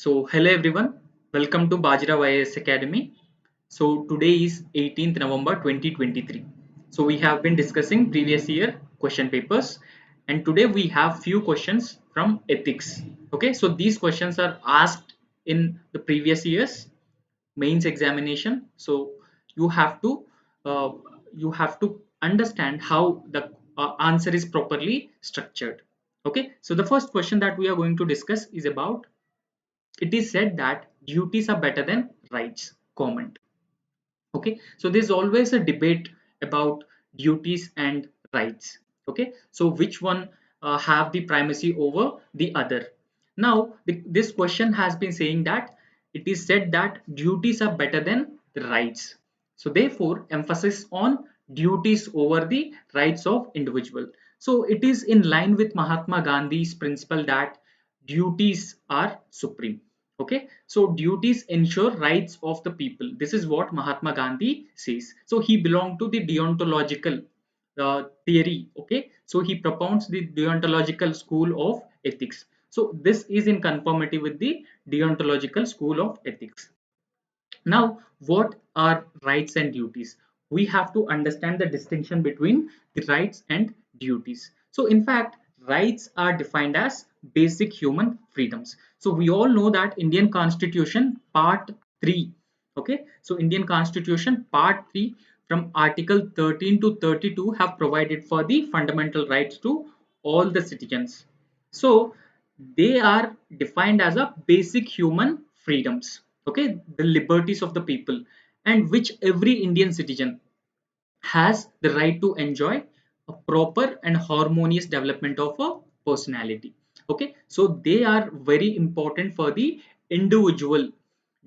Hello everyone, welcome to Bajirao IAS Academy. Today is 18th November 2023. We have been discussing previous year question papers, and today we have few questions from ethics. Okay, so these questions are asked in the previous year's mains examination. You have to uh, you have to understand how the answer is properly structured. Okay, so the first question that we are going to discuss is about it is said that duties are better than rights. Comment. Okay, so there's always a debate about duties and rights. Okay, so which one have the primacy over the other? Now this question has been saying that it is said that duties are better than the rights, so therefore emphasis on duties over the rights of individual. So it is in line with Mahatma Gandhi's principle that duties are supreme. Okay, so duties ensure rights of the people. This is what Mahatma Gandhi says. So he belonged to the deontological theory. Okay, so he propounds the deontological school of ethics. So this is in conformity with the deontological school of ethics. Now, what are rights and duties? We have to understand the distinction between the rights and duties. So, in fact, rights are defined as basic human freedoms. So, we all know that Indian Constitution Part 3. Okay, so Indian Constitution Part 3 from Article 13 to 32 have provided for the fundamental rights to all the citizens. So, they are defined as a basic human freedoms, okay, the liberties of the people, and which every Indian citizen has the right to enjoy a proper and harmonious development of a personality. Okay, so they are very important for the individual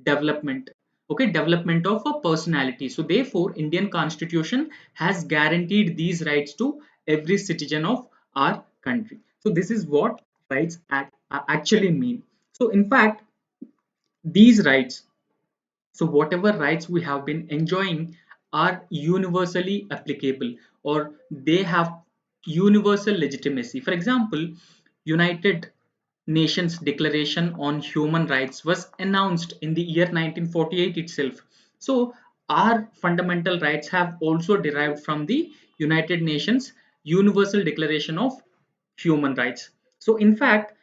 development. Okay, development of a personality. So therefore Indian Constitution has guaranteed these rights to every citizen of our country. So this is what rights actually mean. So in fact, these rights, so whatever rights we have been enjoying are universally applicable, or they have universal legitimacy. For example, United Nations Declaration on Human Rights was announced in the year 1948 itself. So our fundamental rights have also derived from the United Nations Universal Declaration of Human Rights. So in fact,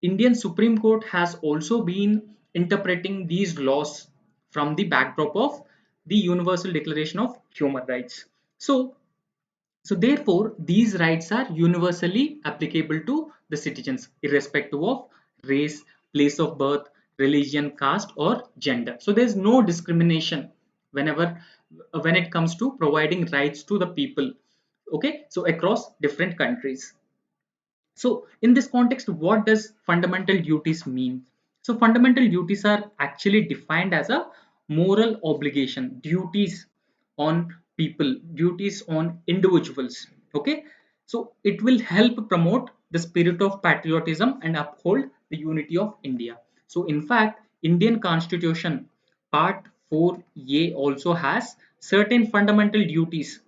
Indian Supreme Court has also been interpreting these laws from the backdrop of the Universal Declaration of Human Rights. So therefore, these rights are universally applicable to the citizens, irrespective of race, place of birth, religion, caste, or gender. So there's no discrimination whenever when it comes to providing rights to the people. Okay, so across different countries. So in this context, what does fundamental duties mean? So fundamental duties are actually defined as a moral obligation, duties on people, duties on individuals. Okay, so it will help promote the spirit of patriotism and uphold the unity of India. So in fact, Indian Constitution Part 4A also has certain fundamental duties.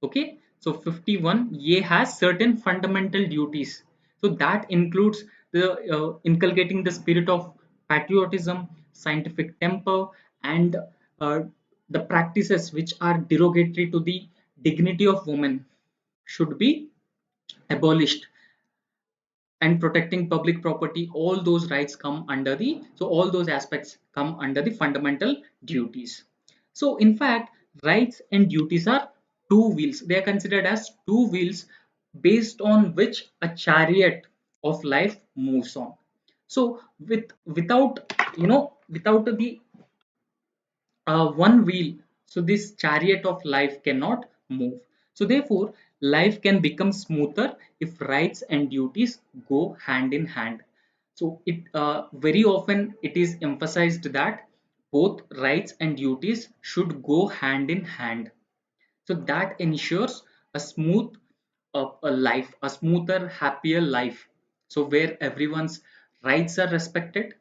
Okay, so 51A has certain fundamental duties. So that includes the inculcating the spirit of patriotism, scientific temper, and uh, the practices which are derogatory to the dignity of women should be abolished, and protecting public property. All those rights come under the, so all those aspects come under the fundamental duties. So in fact, rights and duties are two wheels. They are considered as two wheels based on which a chariot of life moves on. So without, without the one wheel, so this chariot of life cannot move. So therefore life can become smoother if rights and duties go hand in hand. So it very often it is emphasized that both rights and duties should go hand in hand, so that ensures a smooth a life, a smoother, happier life, so where everyone's rights are respected,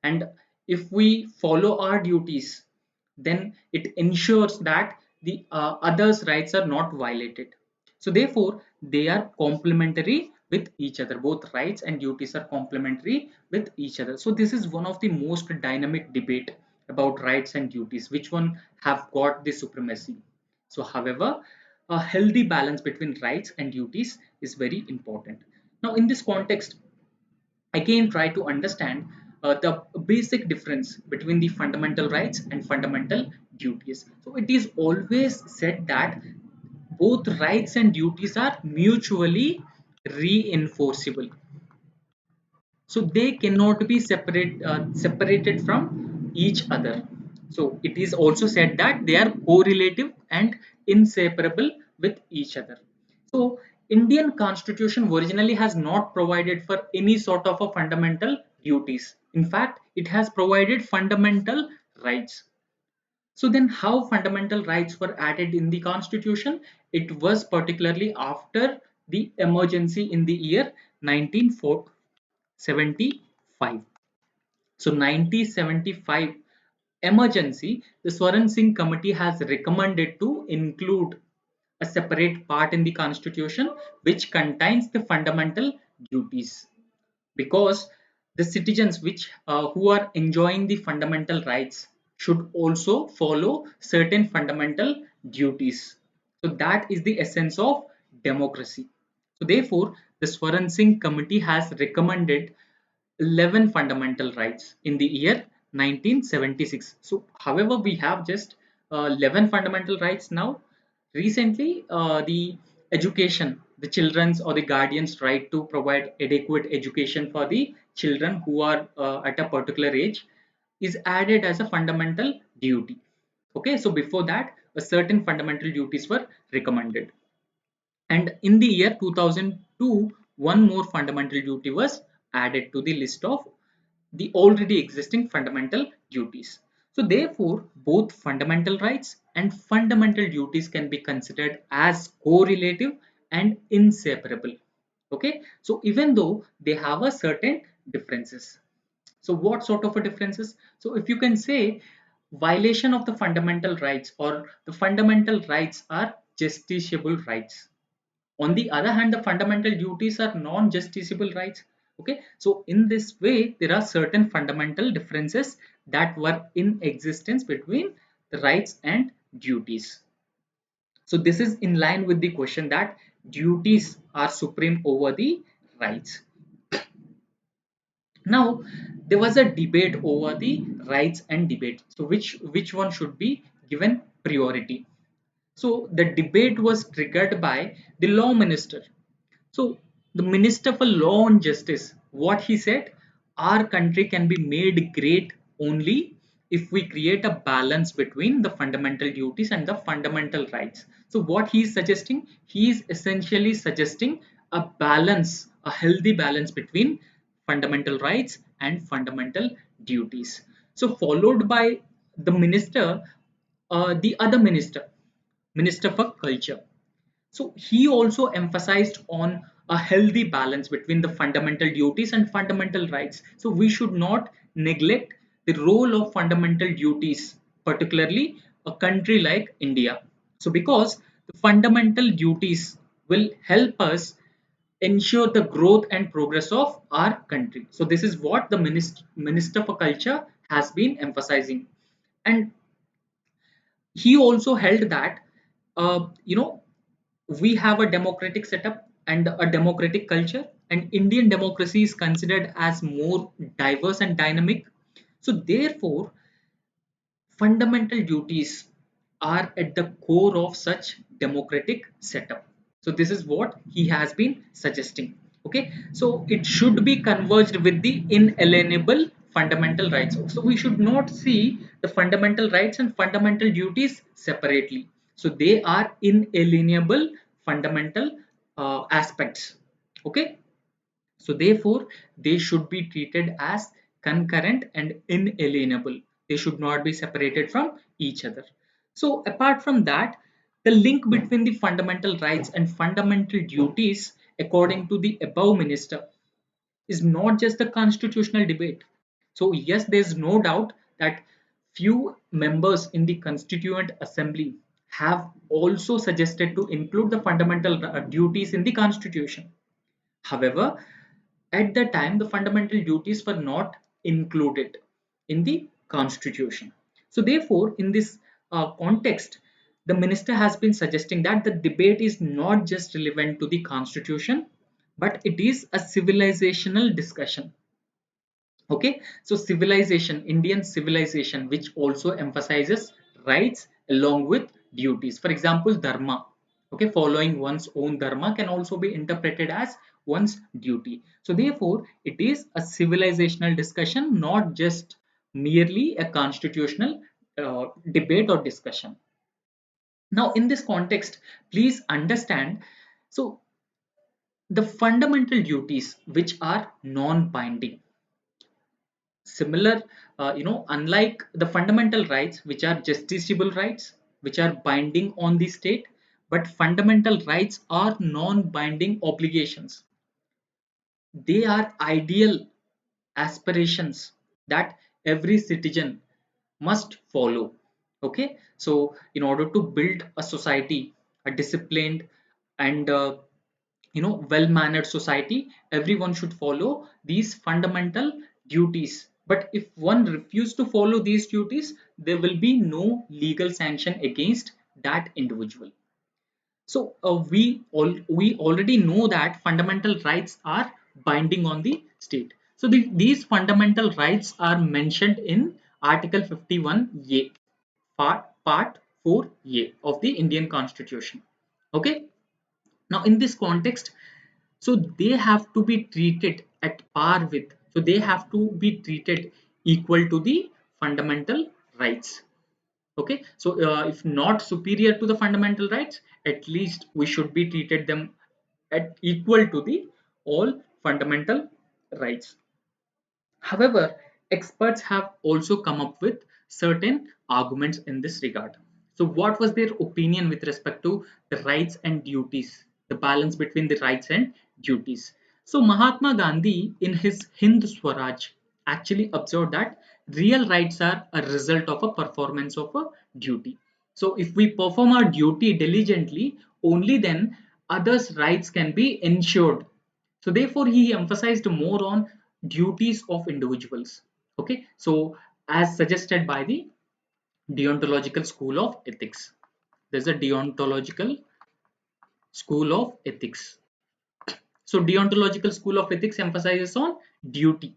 and if we follow our duties, then it ensures that the others rights are not violated. So therefore they are complementary with each other. Both rights and duties are complementary with each other. So this is one of the most dynamic debate about rights and duties, which one have got the supremacy. So however, a healthy balance between rights and duties is very important. Now in this context, again try to understand the basic difference between the fundamental rights and fundamental duties. So it is always said that both rights and duties are mutually reinforceable, so they cannot be separated from each other. So it is also said that they are correlative and inseparable with each other. So Indian constitution originally has not provided for any sort of a fundamental duties. In fact, it has provided fundamental rights. So then how fundamental rights were added in the constitution? It was particularly after the emergency in the year 1975. So 1975 emergency, the Swaran Singh committee has recommended to include a separate part in the constitution which contains the fundamental duties, because the citizens who are enjoying the fundamental rights should also follow certain fundamental duties. So that is the essence of democracy. So therefore the Swaran Singh committee has recommended 11 fundamental rights in the year 1976. So however, we have just 11 fundamental rights now. Recently the education, the children's or the guardian's right to provide adequate education for the children who are at a particular age is added as a fundamental duty. Okay, so before that a certain fundamental duties were recommended, and in the year 2002 one more fundamental duty was added to the list of the already existing fundamental duties. So therefore both fundamental rights and fundamental duties can be considered as correlative and inseparable. Okay, so even though they have a certain differences. So what sort of a differences? So if you can say, violation of the fundamental rights or the fundamental rights are justiciable rights. On the other hand, the fundamental duties are non-justiciable rights. Okay, so in this way there are certain fundamental differences that were in existence between the rights and duties. So this is in line with the question that duties are supreme over the rights. Now there was a debate over the rights and debate, so which one should be given priority. So the debate was triggered by the law minister. So the Minister for Law and Justice, what he said, our country can be made great only if we create a balance between the fundamental duties and the fundamental rights. So what he is suggesting, he is essentially suggesting a balance, a healthy balance between fundamental rights and fundamental duties. So followed by the minister, the other minister, Minister for Culture. So he also emphasized on a healthy balance between the fundamental duties and fundamental rights. So we should not neglect the role of fundamental duties, particularly a country like India. So because the fundamental duties will help us ensure the growth and progress of our country. So this is what the Minister for Culture has been emphasizing. And he also held that we have a democratic setup and a democratic culture, and Indian democracy is considered as more diverse and dynamic. So therefore fundamental duties are at the core of such democratic setup. So this is what he has been suggesting. Okay, so it should be converged with the inalienable fundamental rights. So we should not see the fundamental rights and fundamental duties separately. So they are inalienable fundamental aspects. Okay, so therefore, they should be treated as concurrent and inalienable. They should not be separated from each other. So apart from that, the link between the fundamental rights and fundamental duties, according to the above minister, is not just a constitutional debate. So yes, there is no doubt that few members in the Constituent Assembly have also suggested to include the fundamental duties in the Constitution. However, at the time, the fundamental duties were not included in the constitution. So, therefore, in this context, the minister has been suggesting that the debate is not just relevant to the constitution, but it is a civilizational discussion. Okay, so civilization, Indian civilization, which also emphasizes rights along with duties. For example, dharma. Okay, following one's own dharma can also be interpreted as one's duty. So therefore, it is a civilizational discussion, not just merely a constitutional debate or discussion. Now, in this context, please understand. So the fundamental duties which are non-binding, similar, unlike the fundamental rights which are justiciable rights which are binding on the state, but fundamental rights are non-binding obligations. They are ideal aspirations that every citizen must follow. Okay, so in order to build a society, a disciplined and well mannered society, everyone should follow these fundamental duties. But if one refuses to follow these duties, there will be no legal sanction against that individual. So we already know that fundamental rights are binding on the state. So these fundamental rights are mentioned in Article 51A, part 4A of the Indian Constitution. Okay. Now in this context, so they have to be treated at par with, so they have to be treated equal to the fundamental rights. Okay, so if not superior to the fundamental rights, at least we should be treated them at equal to the all fundamental rights. However, experts have also come up with certain arguments in this regard. So, what was their opinion with respect to the rights and duties, the balance between the rights and duties? So, Mahatma Gandhi, in his Hind Swaraj, actually observed that real rights are a result of a performance of a duty. So, if we perform our duty diligently, only then others' rights can be ensured. So therefore he emphasized more on duties of individuals. Okay, so as suggested by the deontological school of ethics, there's a deontological school of ethics. So deontological school of ethics emphasizes on duty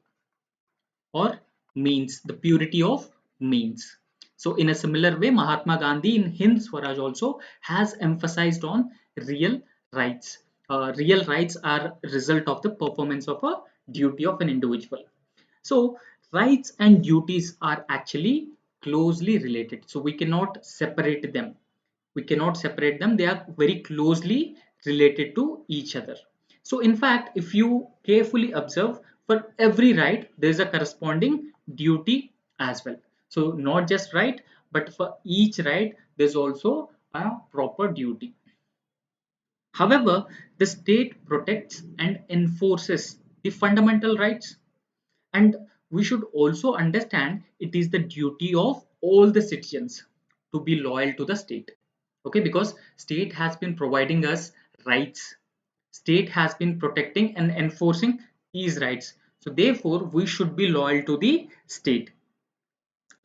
or means, the purity of means. So in a similar way, Mahatma Gandhi in Hind Swaraj also has emphasized on real rights. Real rights are result of the performance of a duty of an individual. So rights and duties are actually closely related. So we cannot separate them. We cannot separate them. They are very closely related to each other. So in fact, if you carefully observe, for every right, there is a corresponding duty as well. So not just right, but for each right, there's also a proper duty. However, the state protects and enforces the fundamental rights, and we should also understand it is the duty of all the citizens to be loyal to the state. Okay, because state has been providing us rights, state has been protecting and enforcing these rights, so therefore we should be loyal to the state.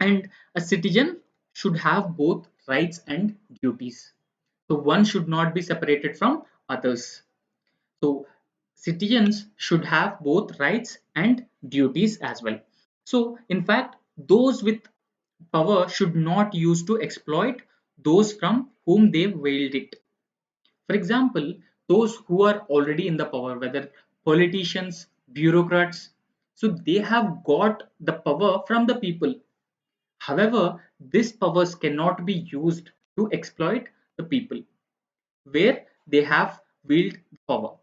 And a citizen should have both rights and duties, so one should not be separated from others. So citizens should have both rights and duties as well. So in fact, those with power should not use to exploit those from whom they wield it. For example, those who are already in the power, whether politicians, bureaucrats, so they have got the power from the people. However, these powers cannot be used to exploit the people where they have wield power.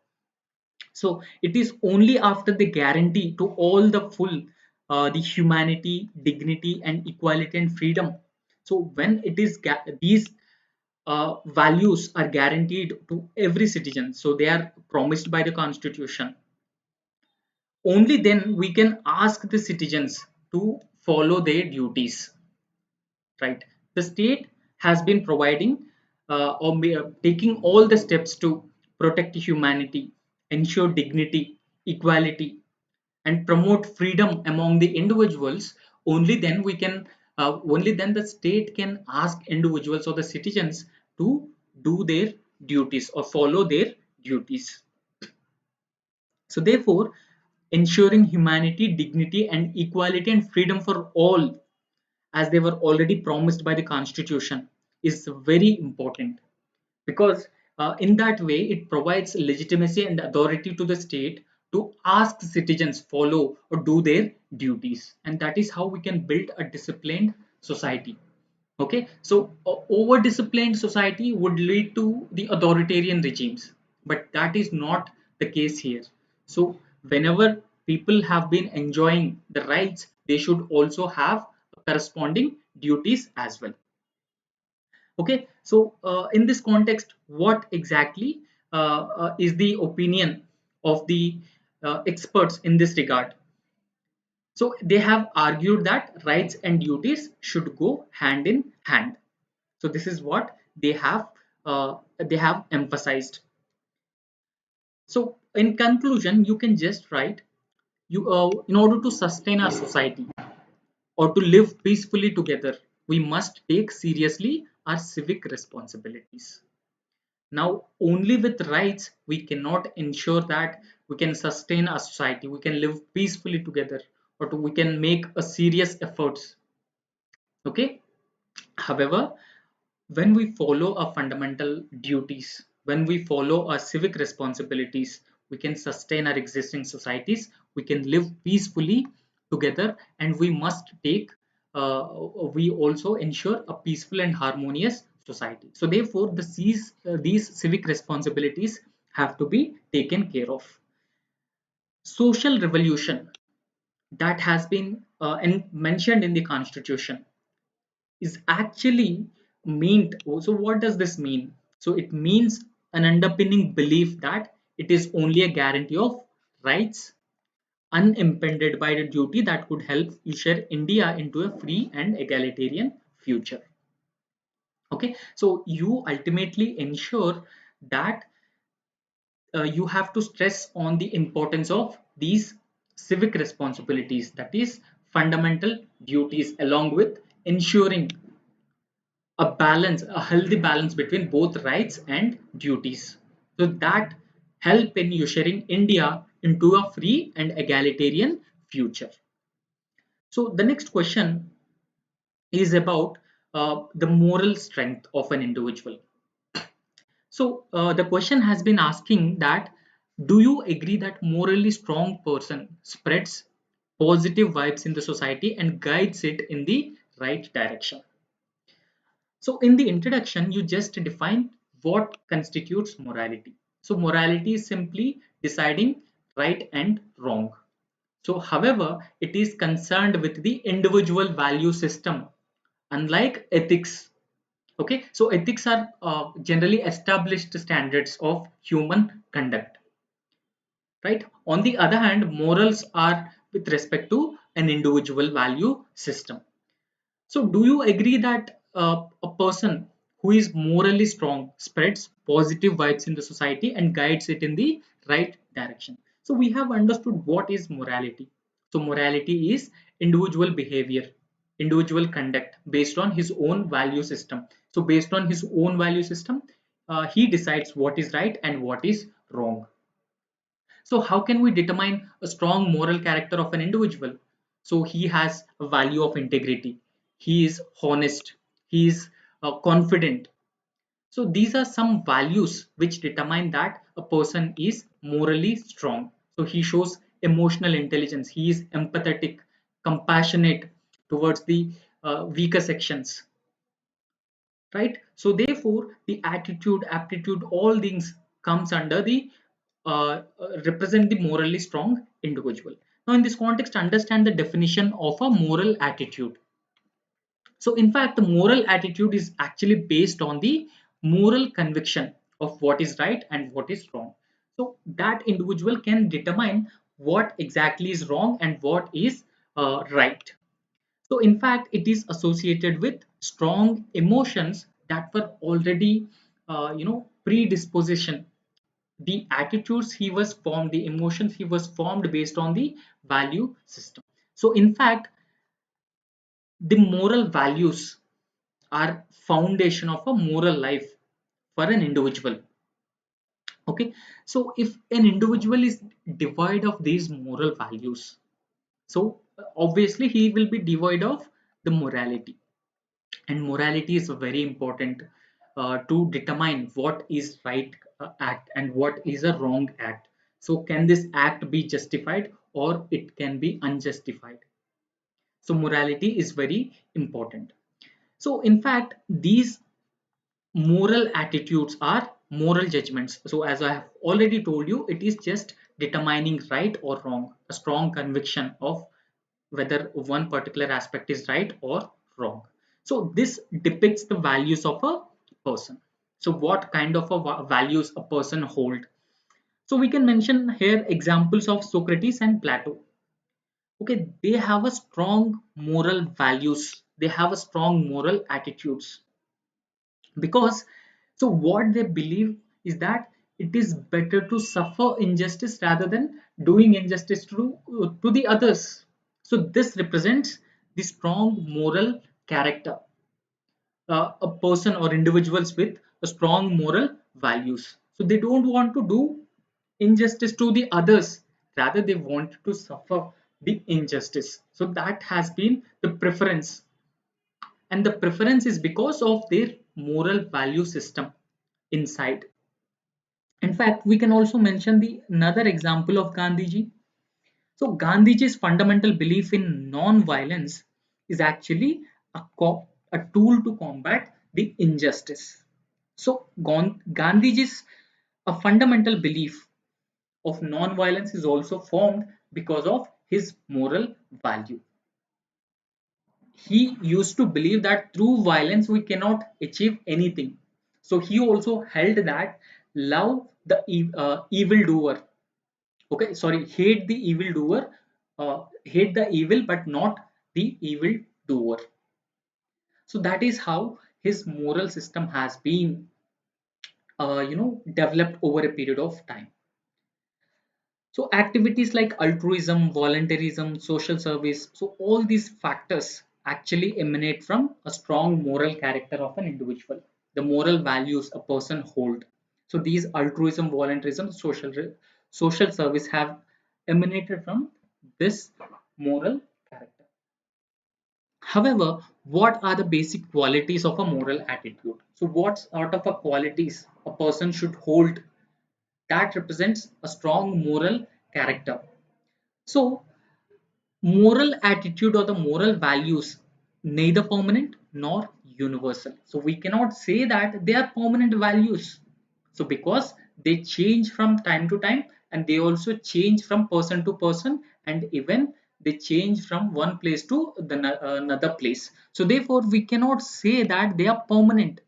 So it is only after the guarantee to all the full the humanity, dignity, and equality and freedom. So when it is these values are guaranteed to every citizen, so they are promised by the constitution, only then we can ask the citizens to follow their duties, right? The state has been providing taking all the steps to protect humanity, ensure dignity, equality, and promote freedom among the individuals, only then we can only then the state can ask individuals or the citizens to do their duties or follow their duties. So therefore, ensuring humanity, dignity, and equality and freedom for all, as they were already promised by the constitution, is very important, because in that way it provides legitimacy and authority to the state to ask citizens follow or do their duties, and that is how we can build a disciplined society. Okay, so over disciplined society would lead to the authoritarian regimes, but that is not the case here. So whenever people have been enjoying the rights, they should also have corresponding duties as well. Okay, so in this context, what exactly is the opinion of the experts in this regard? So they have argued that rights and duties should go hand in hand. So this is what they have emphasized. So in conclusion, you can just write, you in order to sustain our society or to live peacefully together, we must take seriously our civic responsibilities. Now, only with rights we cannot ensure that we can sustain our society, we can live peacefully together, or we can make a serious efforts. Okay. However, when we follow our fundamental duties, when we follow our civic responsibilities, we can sustain our existing societies, we can live peacefully together, and we must take, uh, we also ensure a peaceful and harmonious society. So, therefore, these civic responsibilities have to be taken care of. Social revolution that has been mentioned in the constitution is actually meant. So what does this mean? So it means an underpinning belief that it is only a guarantee of rights unimpeded by the duty that could help usher India into a free and egalitarian future. Okay, so you ultimately ensure that you have to stress on the importance of these civic responsibilities, that is fundamental duties, along with ensuring a healthy balance between both rights and duties. So that help in ushering India into a free and egalitarian future. So the next question is about the moral strength of an individual. So the question has been asking that, do you agree that morally strong person spreads positive vibes in the society and guides it in the right direction? So in the introduction, you just define what constitutes morality. So morality is simply deciding right and wrong. So however, it is concerned with the individual value system, unlike ethics. Okay, so ethics are generally established standards of human conduct, right? On the other hand, morals are with respect to an individual value system. So, do you agree that a person who is morally strong spreads positive vibes in the society and guides it in the right direction? So, we have understood what is morality. So, morality is individual behavior, individual conduct based on his own value system. So, based on his own value system, he decides what is right and what is wrong. So how can we determine a strong moral character of an individual? So he has a value of integrity. He is honest. He is confident. So these are some values which determine that a person is morally strong. So he shows emotional intelligence. He is empathetic, compassionate towards the weaker sections, right? So therefore the attitude, aptitude, all things comes under the represent the morally strong individual. Now in this context, understand the definition of a moral attitude. So in fact, the moral attitude is actually based on the moral conviction of what is right and what is wrong. So that individual can determine what exactly is wrong and what is right. So in fact, it is associated with strong emotions that were already, predisposition. the attitudes he was formed, the emotions he was formed based on the value system. So in fact, the moral values are foundation of a moral life for an individual. Okay, so if an individual is devoid of these moral values, so obviously he will be devoid of the morality, and morality is very important to determine what is right act and what is a wrong act. So can this act be justified or it can be unjustified? So morality is very important. So in fact, these moral attitudes are moral judgments. So as I have already told you, it is just determining right or wrong, a strong conviction of whether one particular aspect is right or wrong. So this depicts the values of a person. So what kind of a values a person hold? So we can mention here examples of Socrates and Plato. Okay, they have a strong moral values. They have a strong moral attitudes, because so what they believe is that it is better to suffer injustice rather than doing injustice to the others. So this represents the strong moral character, a person or individuals with a strong moral values. So they don't want to do injustice to the others, rather they want to suffer the injustice. So that has been the preference, and the preference is because of their moral value system inside. In fact, we can also mention the another example of Gandhiji. So Gandhiji's fundamental belief in non-violence is actually a tool to combat the injustice. So Gandhiji's a fundamental belief of non-violence is also formed because of his moral value. He used to believe that through violence we cannot achieve anything. So he also held that love the evil doer. Okay, sorry, hate the evil doer, hate the evil, but not the evil doer. So that is how his moral system has been, developed over a period of time. So activities like altruism, volunteerism, social service, so all these factors actually emanate from a strong moral character of an individual, the moral values a person hold. So these altruism, volunteerism, social service have emanated from this moral character. However, what are the basic qualities of a moral attitude? So what sort of a qualities a person should hold that represents a strong moral character? So, moral attitude or the moral values neither permanent nor universal. So, we cannot say that they are permanent values. So, because they change from time to time, and they also change from person to person, and even they change from one place to another place. So, therefore, we cannot say that they are permanent,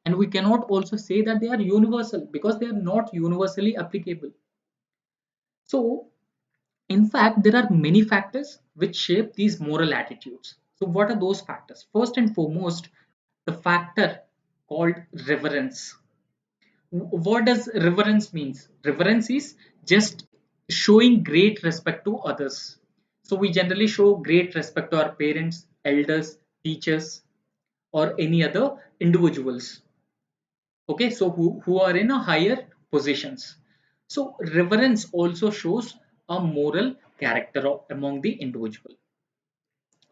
and we cannot also say that they are universal, because they are not universally applicable. So, in fact, there are many factors which shape these moral attitudes. So, what are those factors? First and foremost, the factor called reverence. What does reverence means? Reverence is just showing great respect to others. So, we generally show great respect to our parents, elders, teachers, or any other individuals. Okay, so who are in a higher positions. So, reverence also shows a moral character among the individual.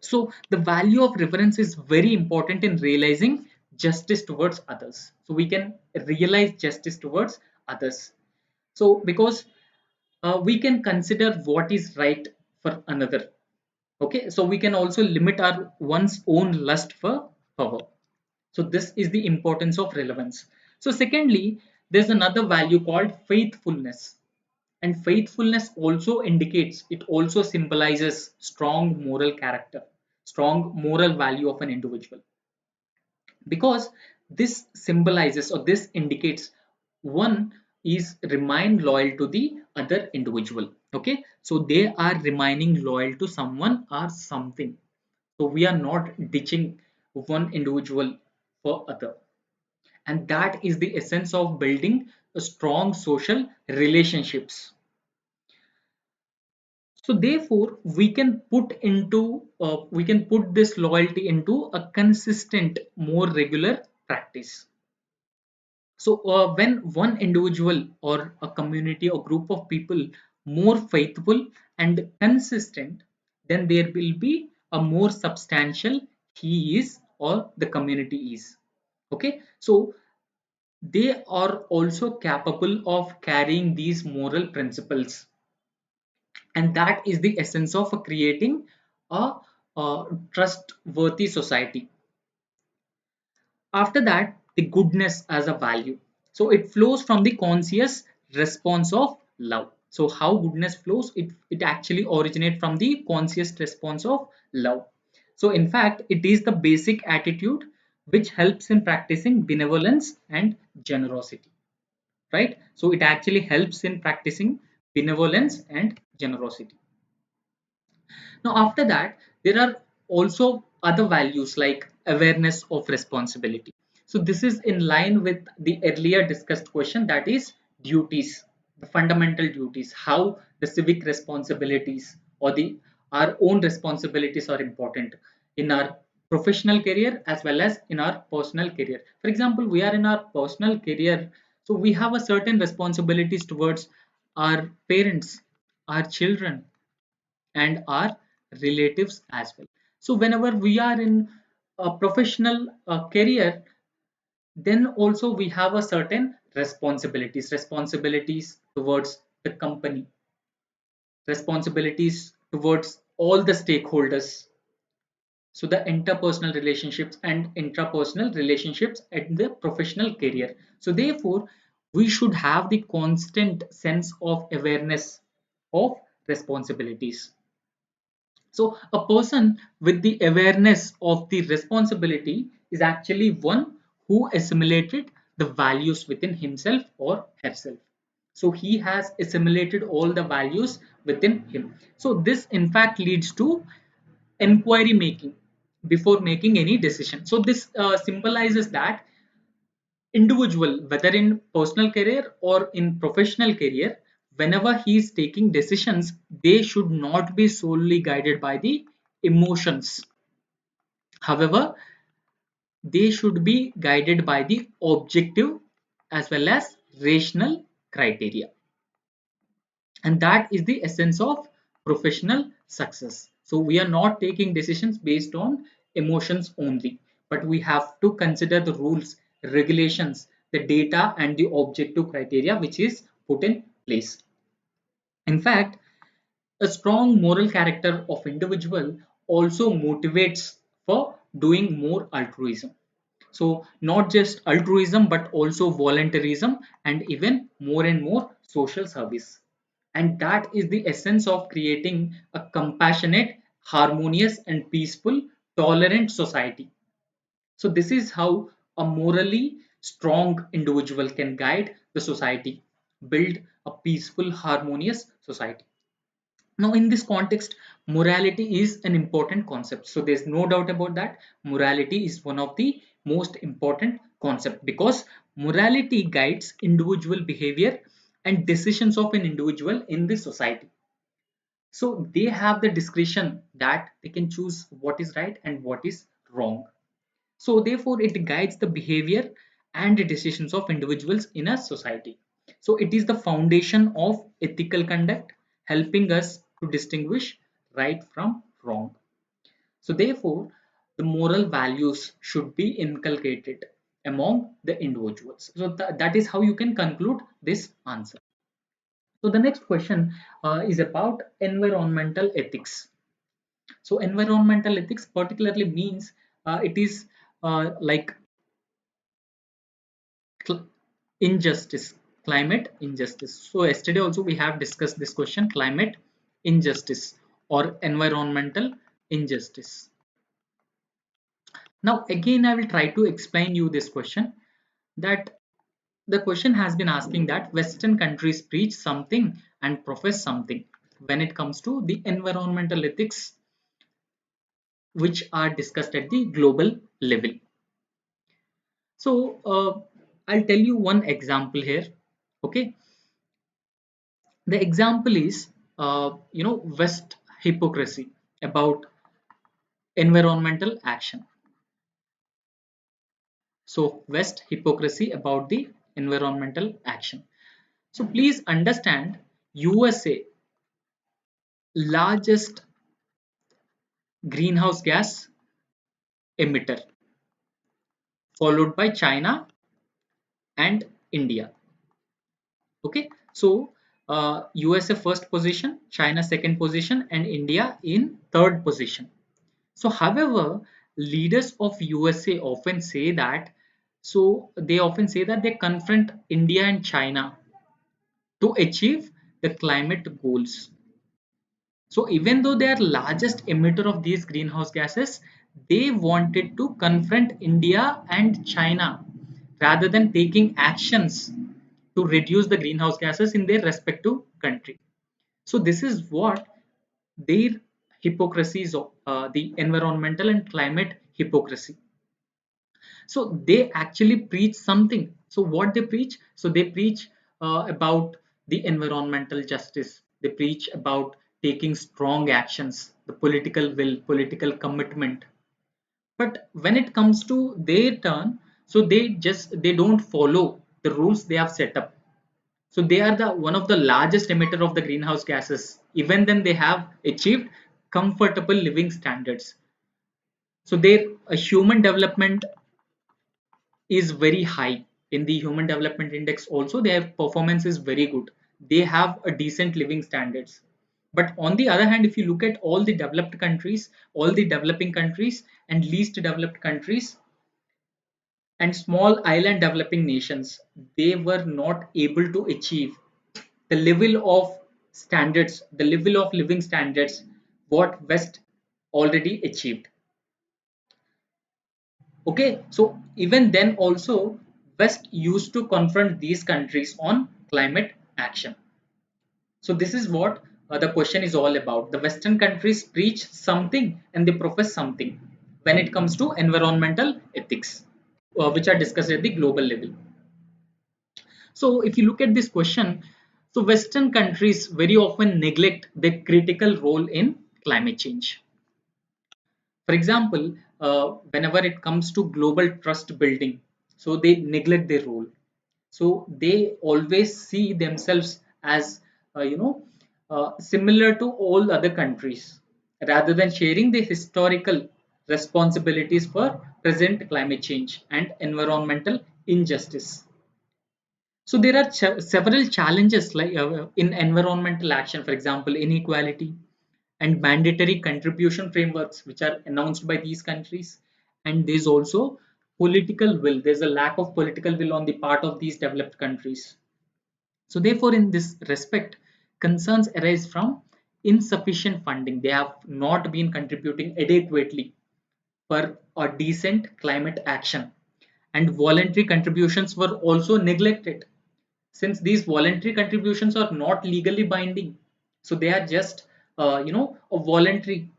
So the value of reverence is very important in realizing justice towards others. So we can realize justice towards others. So because we can consider what is right for another. Okay, so we can also limit our one's own lust for power. So this is the importance of relevance. So secondly, there's another value called faithfulness. And faithfulness also indicates, it also symbolizes strong moral character, strong moral value of an individual. Because this symbolizes or this indicates one is remain loyal to the other individual. Okay, so they are remaining loyal to someone or something. So we are not ditching one individual for other, and that is the essence of building strong social relationships. So therefore we can put this loyalty into a consistent, more regular practice. So when one individual or a community or group of people more faithful and consistent, then there will be a more substantial he is or the community is. Okay, so they are also capable of carrying these moral principles, and that is the essence of creating a trustworthy society. After that, the goodness as a value. So it flows from the conscious response of love. So how goodness flows, it actually originates from the conscious response of love. So in fact, it is the basic attitude which helps in practicing benevolence and generosity, right? So it actually helps in practicing benevolence and generosity. Now, after that, there are also other values like awareness of responsibility. So, this is in line with the earlier discussed question, that is duties, the fundamental duties, how the civic responsibilities or the our own responsibilities are important in our professional career as well as in our personal career. For example, we are in our personal career, so we have a certain responsibilities towards our parents, our children, and our relatives as well. So whenever we are in a professional career, then also we have a certain responsibilities towards the company, responsibilities towards all the stakeholders. So the interpersonal relationships and intrapersonal relationships at the professional career. So therefore we should have the constant sense of awareness of responsibilities. So a person with the awareness of the responsibility is actually one who assimilated the values within himself or herself. So he has assimilated all the values within him. So this in fact leads to inquiry making before making any decision. So this symbolizes that individual, whether in personal career or in professional career, whenever he is taking decisions, they should not be solely guided by the emotions. However, they should be guided by the objective as well as rational criteria. And that is the essence of professional success. So we are not taking decisions based on emotions only, but we have to consider the rules, regulations, the data, and the objective criteria which is put in place. In fact, a strong moral character of individual also motivates for doing more altruism. So not just altruism, but also voluntarism and even more and more social service. And that is the essence of creating a compassionate, harmonious, and peaceful, tolerant society. So this is how a morally strong individual can guide the society, build a peaceful, harmonious society. Now, in this context, morality is an important concept. So there's no doubt about that. Morality is one of the most important concept because morality guides individual behavior and decisions of an individual in the society. So they have the discretion that they can choose what is right and what is wrong. So therefore, it guides the behavior and the decisions of individuals in a society. So it is the foundation of ethical conduct, helping us to distinguish right from wrong. So therefore, the moral values should be inculcated among the individuals. So that is how you can conclude this answer. So the next question is about environmental ethics. So environmental ethics particularly means it is like cl- injustice, climate injustice. So yesterday also we have discussed this question, climate injustice or environmental injustice. Now again I will try to explain you this question, that the question has been asking that Western countries preach something and profess something when it comes to the environmental ethics which are discussed at the global level. So I'll tell you one example here. Okay, the example is West hypocrisy about environmental action. So West hypocrisy about the environmental action. So please understand, USA largest greenhouse gas emitter, followed by China and India. Okay, so USA first position, China second position, and India in third position. So, however, leaders of USA often say that, they often say that they confront India and China to achieve the climate goals. So, even though they are largest emitter of these greenhouse gases, they wanted to confront India and China rather than taking actions to reduce the greenhouse gases in their respective country. So, this is what their hypocrisy is, the environmental and climate hypocrisy. So they actually preach something. So what they preach? So they preach about the environmental justice. They preach about taking strong actions, the political will, political commitment. But when it comes to their turn, so they don't follow the rules they have set up. So they are the one of the largest emitter of the greenhouse gases. Even then they have achieved comfortable living standards. So their human development is very high. In the human development index also, their performance is very good. They have a decent living standards. But on the other hand, if you look at all the developed countries, all the developing countries and least developed countries and small island developing nations, they were not able to achieve the level of standards, the level of living standards what West already achieved. Okay, so even then also, West used to confront these countries on climate action. So this is what the question is all about. The Western countries preach something and they profess something when it comes to environmental ethics, which are discussed at the global level. So if you look at this question, so Western countries very often neglect their critical role in climate change. For example, whenever it comes to global trust building, so they neglect their role. So they always see themselves as similar to all other countries rather than sharing the historical responsibilities for present climate change and environmental injustice. So there are several challenges like in environmental action, for example, inequality and mandatory contribution frameworks which are announced by these countries. And there's also political will. There's a lack of political will on the part of these developed countries. So therefore, in this respect, concerns arise from insufficient funding. They have not been contributing adequately for a decent climate action. And voluntary contributions were also neglected, since these voluntary contributions are not legally binding, so they are just a voluntary.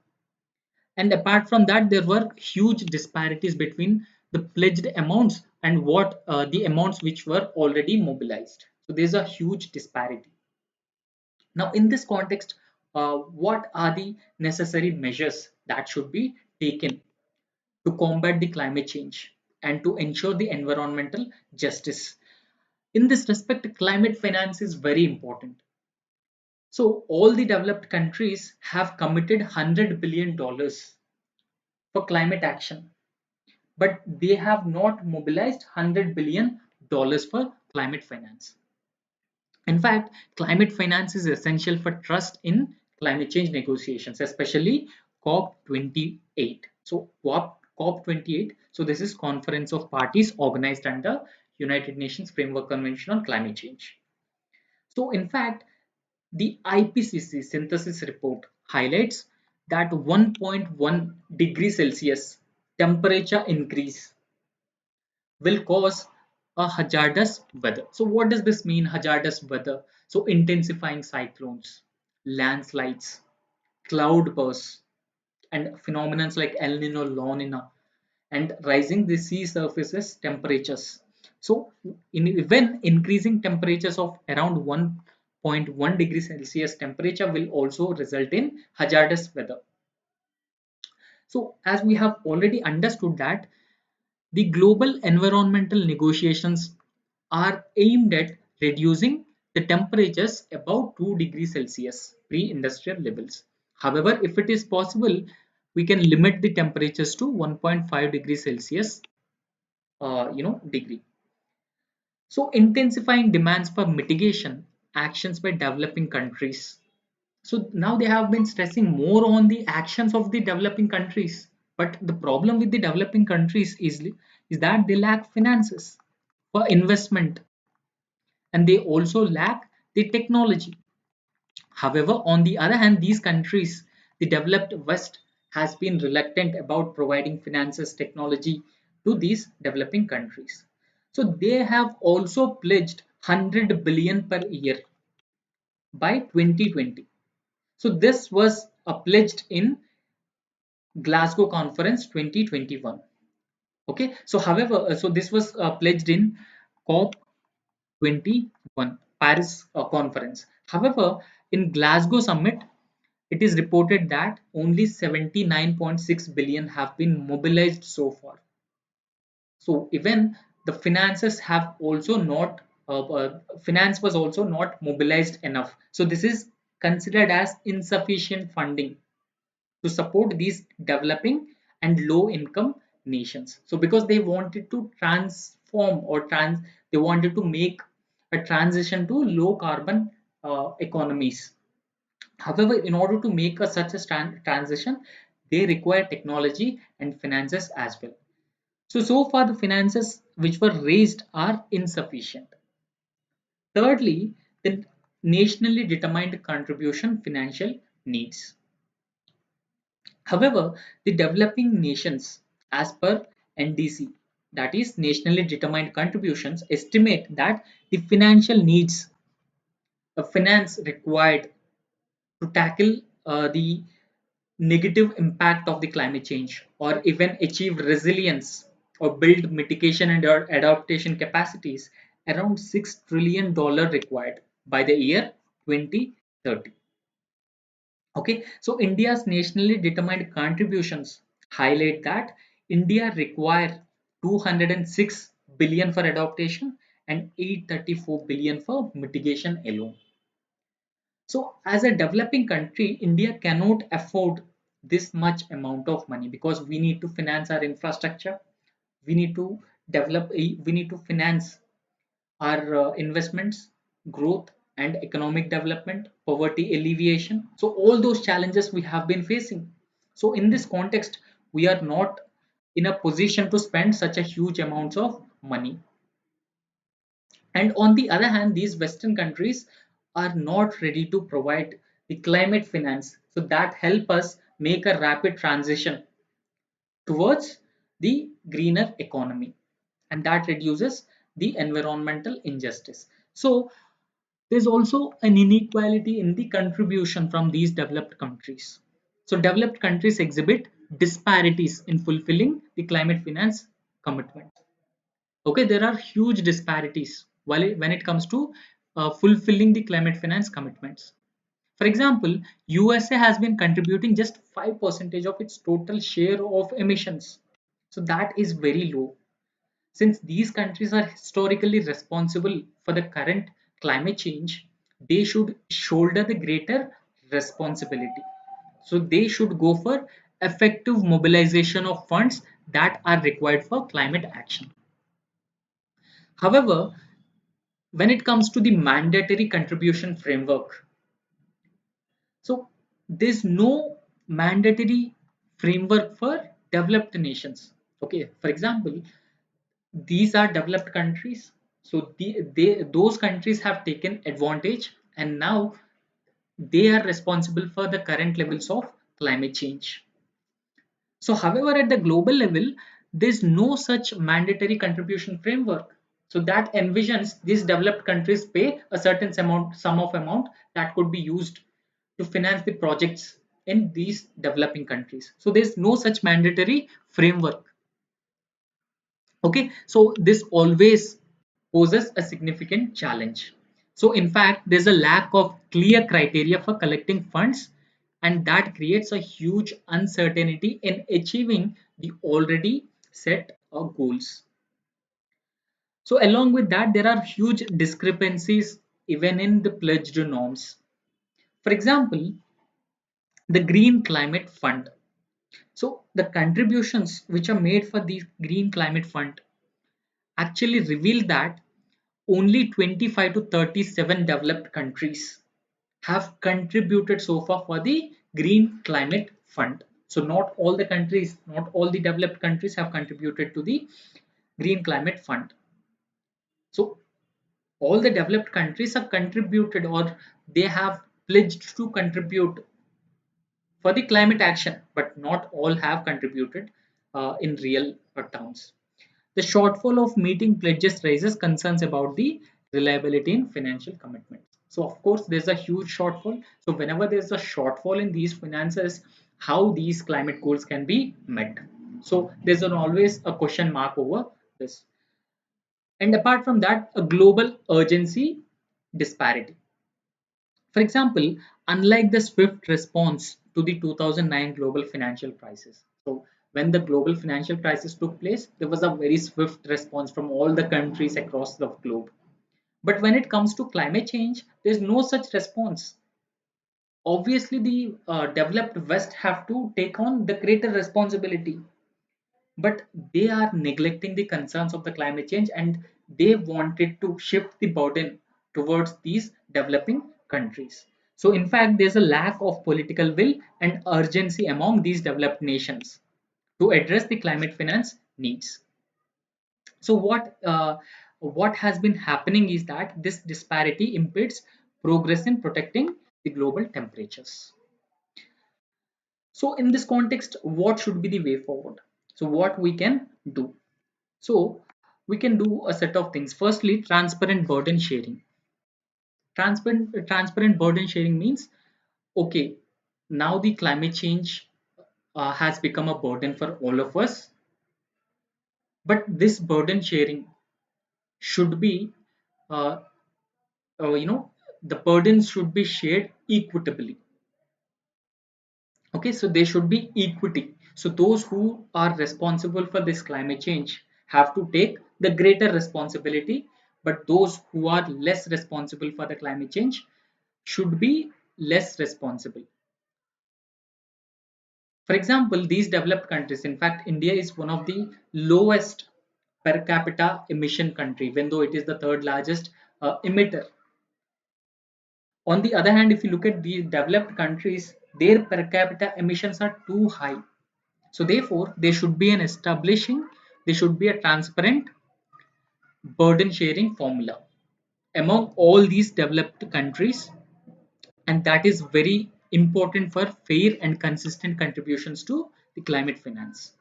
And apart from that, there were huge disparities between the pledged amounts and what the amounts which were already mobilized. So there's a huge disparity. Now in this context, what are the necessary measures that should be taken to combat the climate change and to ensure the environmental justice? In this respect, climate finance is very important. So all the developed countries have committed $100 billion for climate action, but they have not mobilized $100 billion for climate finance. In fact, climate finance is essential for trust in climate change negotiations, especially COP28. So COP28, so this is Conference of Parties organized under United Nations Framework Convention on Climate Change. So in fact, the IPCC synthesis report highlights that 1.1 degrees Celsius temperature increase will cause a hazardous weather. So what does this mean, hazardous weather? So intensifying cyclones, landslides, cloud bursts, and phenomena like El Nino, La Nina, and rising the sea surfaces temperatures. So when increasing temperatures of around 1.1 degrees Celsius temperature will also result in hazardous weather. So as we have already understood that the global environmental negotiations are aimed at reducing the temperatures above 2 degrees Celsius pre-industrial levels. However, if it is possible, we can limit the temperatures to 1.5 degrees Celsius, degree. So intensifying demands for mitigation actions by developing countries. So now they have been stressing more on the actions of the developing countries. But the problem with the developing countries is that they lack finances for investment, and they also lack the technology. However, on the other hand, these countries, the developed West, has been reluctant about providing finances technology to these developing countries. So they have also pledged 100 billion per year by 2020. So this was pledged in Glasgow Conference 2021. Okay, so however, so this was pledged in COP 21 Paris conference. However, in Glasgow summit, it is reported that only 79.6 billion have been mobilized so far. So even the finances have also not finance was also not mobilized enough. So this is considered as insufficient funding to support these developing and low income nations. So because they wanted to transform they wanted to make a transition to low carbon economies. However, in order to make such a transition, they require technology and finances as well. So far the finances which were raised are insufficient. Thirdly, the nationally determined contribution financial needs. However, the developing nations, as per NDC, that is nationally determined contributions, estimate that the financial needs of finance required to tackle the negative impact of the climate change, or even achieve resilience or build mitigation and adaptation capacities, around $6 trillion required by the year 2030. Okay, so India's nationally determined contributions highlight that India require 206 billion for adaptation and 834 billion for mitigation alone. So as a developing country, India cannot afford this much amount of money because we need to finance our infrastructure, we need to we need to finance our investments, growth and economic development, poverty alleviation. So all those challenges we have been facing. So in this context, we are not in a position to spend such a huge amounts of money. And on the other hand, these Western countries are not ready to provide the climate finance. So that help us make a rapid transition towards the greener economy, and that reduces the environmental injustice. So there's also an inequality in the contribution from these developed countries. So developed countries exhibit disparities in fulfilling the climate finance commitment. Okay, there are huge disparities when it comes to fulfilling the climate finance commitments. For example, USA has been contributing just 5% of its total share of emissions. So that is very low. Since these countries are historically responsible for the current climate change, they should shoulder the greater responsibility. So they should go for effective mobilization of funds that are required for climate action. However, when it comes to the mandatory contribution framework, so there's no mandatory framework for developed nations. Okay, for example, these are developed countries, so those countries have taken advantage, and now they are responsible for the current levels of climate change. So however, at the global level, there's no such mandatory contribution framework, so that envisions these developed countries pay a certain sum of amount that could be used to finance the projects in these developing countries. So there's no such mandatory framework. Okay, so this always poses a significant challenge. So, in fact, there's a lack of clear criteria for collecting funds, and that creates a huge uncertainty in achieving the already set goals. So, along with that, there are huge discrepancies even in the pledged norms. For example, the Green Climate Fund. So, the contributions which are made for the Green Climate Fund actually reveal that only 25 to 37 developed countries have contributed so far for the Green Climate Fund. So, not all the countries, not all the developed countries have contributed to the Green Climate Fund. So, all the developed countries have contributed or they have pledged to contribute for the climate action, but not all have contributed in real terms. The shortfall of meeting pledges raises concerns about the reliability in financial commitments. So, of course, there's a huge shortfall. So, whenever there's a shortfall in these finances, how these climate goals can be met? So, there's always a question mark over this. And apart from that, a global urgency disparity. For example, unlike the swift response to the 2009 global financial crisis. So, when the global financial crisis took place, there was a very swift response from all the countries across the globe. But when it comes to climate change, there's no such response. Obviously, the developed West have to take on the greater responsibility, but they are neglecting the concerns of the climate change and they wanted to shift the burden towards these developing countries. So, in fact, there's a lack of political will and urgency among these developed nations to address the climate finance needs. So, what has been happening is that this disparity impedes progress in protecting the global temperatures. So, in this context, what should be the way forward? So, what we can do? So we can do a set of things. Firstly, transparent burden sharing. Transparent burden sharing means, okay, now the climate change has become a burden for all of us, but this burden sharing should be, uh, you know, the burdens should be shared equitably. Okay, so there should be equity. So those who are responsible for this climate change have to take the greater responsibility, but those who are less responsible for the climate change should be less responsible. For example, these developed countries, in fact, India is one of the lowest per capita emission country, even though it is the third largest emitter. On the other hand, if you look at the developed countries, their per capita emissions are too high. So therefore, there should be a transparent burden sharing formula among all these developed countries, and that is very important for fair and consistent contributions to the climate finance.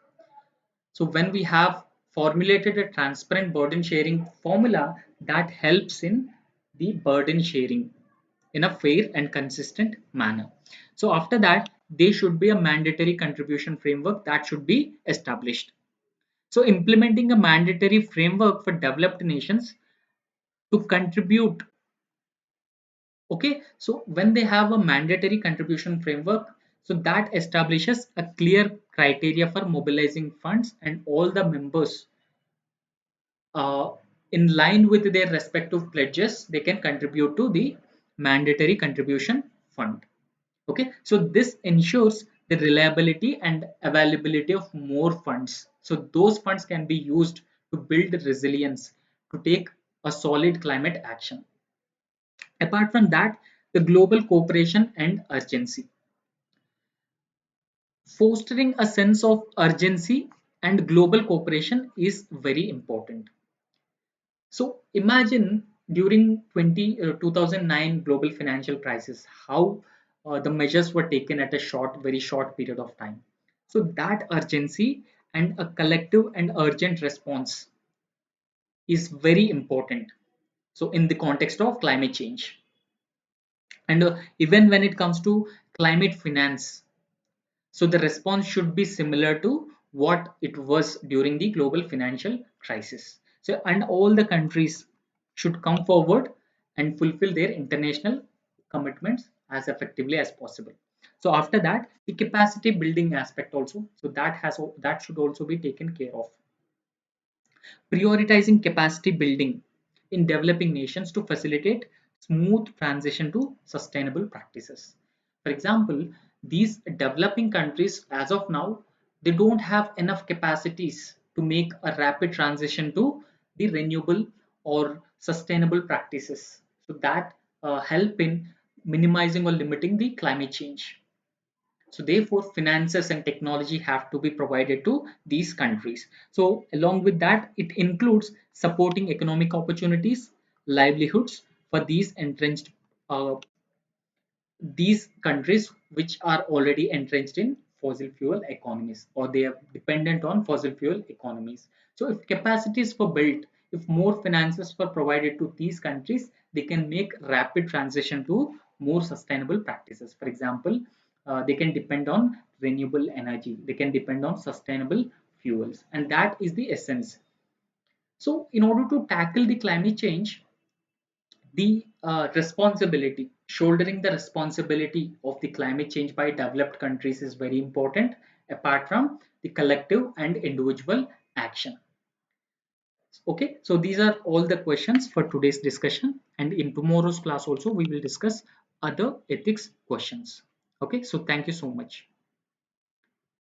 So when we have formulated a transparent burden sharing formula, that helps in the burden sharing in a fair and consistent manner. So after that, there should be a mandatory contribution framework that should be established. So implementing a mandatory framework for developed nations to contribute. Okay, so when they have a mandatory contribution framework, so that establishes a clear criteria for mobilizing funds and all the members uh, in line with their respective pledges, they can contribute to the mandatory contribution fund. Okay, so this ensures the reliability and availability of more funds. So those funds can be used to build resilience to take a solid climate action. Apart from that, the global cooperation and urgency. Fostering a sense of urgency and global cooperation is very important. So imagine during 2009 global financial crisis, how the measures were taken at a very short period of time. So that urgency and a collective and urgent response is very important. So in the context of climate change, and even when it comes to climate finance, so the response should be similar to what it was during the global financial crisis. So and all the countries should come forward and fulfill their international commitments as effectively as possible. So after that, the capacity building aspect also, so that should also be taken care of. Prioritizing capacity building in developing nations to facilitate smooth transition to sustainable practices. For example, these developing countries as of now, they don't have enough capacities to make a rapid transition to the renewable or sustainable practices. So that help in minimizing or limiting the climate change. So therefore, finances and technology have to be provided to these countries. So along with that, it includes supporting economic opportunities, livelihoods for uh, these countries which are already entrenched in fossil fuel economies, or they are dependent on fossil fuel economies. So if capacities were built, if more finances were provided to these countries, they can make rapid transition to more sustainable practices. For example, they can depend on renewable energy, they can depend on sustainable fuels, and that is the essence. So in order to tackle the climate change, the responsibility, shouldering the responsibility of the climate change by developed countries is very important, apart from the collective and individual action. Okay, so these are all the questions for today's discussion, and in tomorrow's class also we will discuss other ethics questions. Okay, so thank you so much.